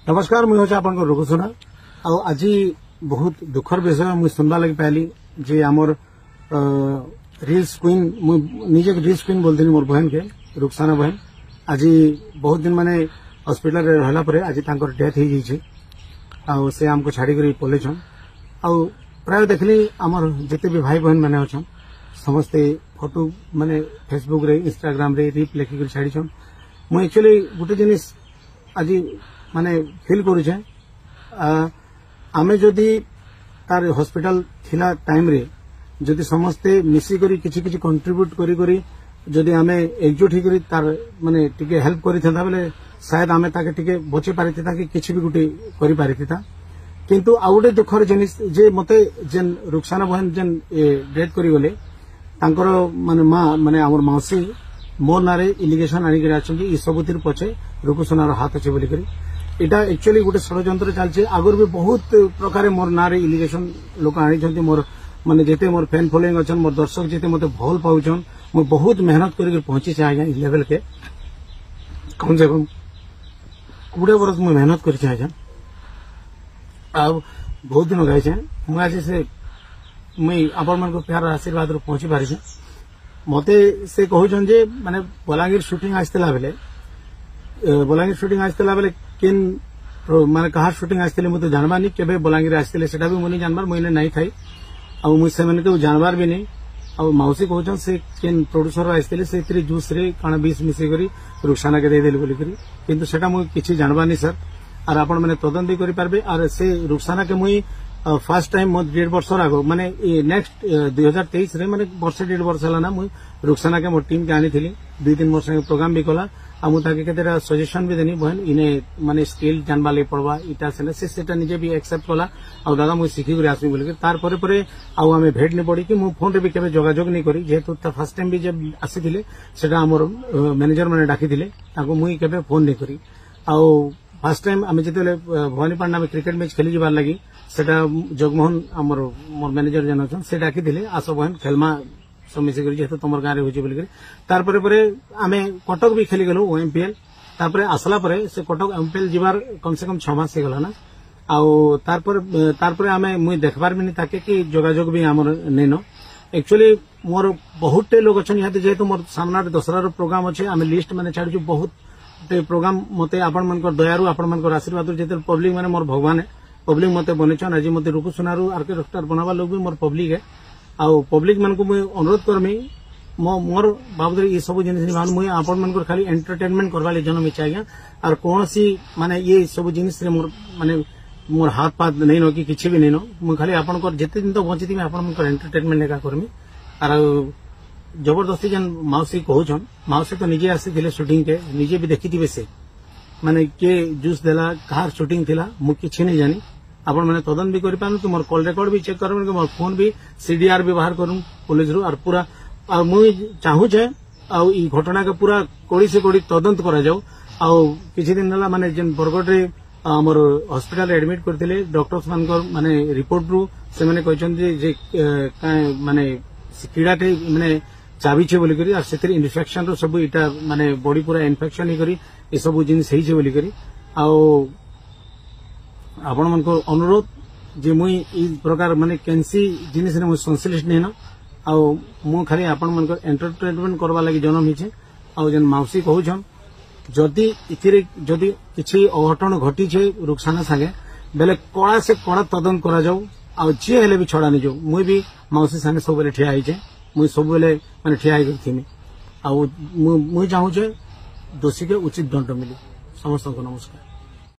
नमस्कार मुझे हूँ आपन रुकुसुना आज बहुत दुखर विषय मुझे सुनवा लगी पाली जे आमर रिल्स क्वीन निजे रिल्स क्वीन बोलती मोर बहन के रुखसाना बहन आज बहुत दिन माने हॉस्पिटल रे रहला परे आज तांकर डेथ हो जाइए से आमको छाड़ी पलैछन प्राय देखली आमर जिते भी भाई बहन मैंने अच्छा समस्ते फोटो माने फेसबुक रे इंस्टाग्राम रे रिप लेखिक छाड़ीछन मुझे एक्चुअली गोटे जिनिस आज माने फील करुचे आमे जदि तार हॉस्पिटल थिला टाइम रे जदि समस्ते मिसी करी किछि किछि कंट्रीब्यूट करी करी जदि आमे एकजुट ही करी तार माने टिके हेल्प करी था बेले शायद आमे ताके टिके बची पारिथिता कि किछि भी गुटे करी पारिथिता किंतु आ गुटे दुखर जिनिस जे मते जेन रुखसाना बहन जेन डेथ करी गले तांकर माने मां माने हमर मौसी मोर नारे इलिगेशन आनी करे आछन ई सबुतिर पछे रुकुसुनार हाथ अछि बोली करी इटा एक्चुअली गोटे षड्यंत्र चलছে आगर भी बहुत प्रकार मोर नारे इलिगेशन लोक आनी मोर माने जेते मोर फैन फॉलोइंग अच्छन मोर दर्शक जेते मते भल पाउछन मो बहुत मेहनत करके पहुंची छे आज्ञा ई लेवल के कम से कम 20 वर्ष में मेहनत कर छे आज्ञा अब बहुत दिन गए छे मु आज से मुई आपन मन को प्यार आशीर्वाद रो पहुंची पारि छे मते से कहउछन जे माने बलांगीर शूटिंग आस्तला बेले किन माने कहा शूटिंग आस्तले मते जानबानी केबे बलांगीर आस्तले सेटा भी मुनी जानबार मुइने नहीं थाई आ मुई से माने को जानबार भी नहीं आ मौसी कहउछन से किन प्रोड्यूसर आस्तले से इतरी जूस रे काना 20 मिसे करी रुखसाना के दे देली बोली करी किंतु सेटा मुई किछि जानबानी सर आर आपण माने तदन भी करि पारबे आर से रुखसाना के मुई फर्स्ट टाइम मो 1.5 वर्ष आगो माने नेक्स्ट 2023 रे माने वर्ष 1.5 वर्ष हला ना मुई रुखसाना के मो टीम के आनी थिली 2-3 मोर संगे प्रोग्राम भी कला आ मु ताके केतेरा सजेशन भी देनी बहन इने माने स्किल जानबा ले पड़वा इटा से सेटा निजे भी एक्सेप्ट कला आ दादा मु सिखि गुरे आसमी बोल के तार परे परे आ हमें भेट नहीं पड़ी कि मु फोन रे भी केबे जोगाजोग नहीं करी जेहेतु ता फर्स्ट टाइम भी जब आसी थिले सेटा हमर मैनेजर माने डाकी थिले ताको मुई केबे फोन नहीं करी आ फर्स्ट टाइम आमे जेतेले भवानीपाटना में क्रिकेट मैच खेली जबार लगी सेटा जगमोहन हमर मोर मैनेजर जन अछन से डाकी थिले आसो बहन खेलमा समिसे करी जेहेतु तुमर गारे होची बोल के तार परे परे आमे कटक भी खेली गेलो ओएमपीएल तापर आसला परे से कटक एमपीएल जीवार कम से कम 6 मास से गला ना आ तार पर आमे मुई देखबार भी नहीं ताके कि जोगाजोग भी हमर नेनो एक्चुअली मोर बहुत लोग अछन याते जेहेतु मोर सामना रे दसरा रो प्रोग्राम अछि आमे लिस्ट माने छाडी जो बहुत प्रोग्राम मते आपण मनकर दयारु आपण मनकर आशीर्वाद जेते पब्लिक माने मोर भगवान पब्लिक मते बनेछन आज मते रुकुसुनारु आर्किटेक्टर बनावा लोग भी मोर पब्लिक है आ पब्लिक मन को मुझे अनुरोध करमी मोर बाबद ये सब जिनिस मुझे आपण मन खाली एंटरटेनमेंट करवा ले जन्म इच्छा आज्ञा और कौन सी माने ये सब जिनिस मोर माने मोर हाथ पात नहीं नो कि किछि भी नहीं नो मु खाली आपण को जेते दिन तो बंची थी आपण मन एंटरटेनमेंट लेका करमी और जबरदस्ती जन मौसी कहउछन मौसी तो निजे आसी थिले शूटिंग के निजे भी देखी थी से माने के जूस देला कहार शूटिंग थिला मु किछि नहीं जानी आपण माने तदन भी करि पानु तो मोर कॉल रिकॉर्ड भी चेक करबन के मोर फोन भी सीडीआर व्यवहार करूं पुलिस रो और पूरा आ मुई चाहू छे आ ई घटना के पूरा कोड़ी से कोड़ी तदंत करा जाऊ आ किछि दिन हला माने जेन बरगड रे हमर हॉस्पिटल एडमिट करथिले डॉक्टर्स मानकर माने रिपोर्ट रू से माने कहछन जे माने कीड़ाटे माने चाबी छे बोली करी आ सेतिर इन्फेक्शन रो सब इटा माने बॉडी पूरा इन्फेक्शन ही करी ए सब जिनिस हेइ छे बोली करी आ आपण मन को अनुरोध जे मुई ई प्रकार माने कैंसी जिनिस ने मुई संश्लिष्ट नहीं न आ मु खाली आपण मन को एंटरटेनमेंट करबा लागि जन्म हिचे आ जन मौसी कहउछन जदि इथिरे जदि किछि अघटन घटी छे रुखसाना संगे बेले कड़ा से कड़ा तदन करा जाऊ आ जे हेले भी छड़ा नि जाऊ मुई भी मौसी संगे सब बेले ठिया हिचे मुई सब बेले माने ठिया hi करथिमी आ मुई चाहू छे दोषी के उचित दंड मिले समस्त को नमस्कार।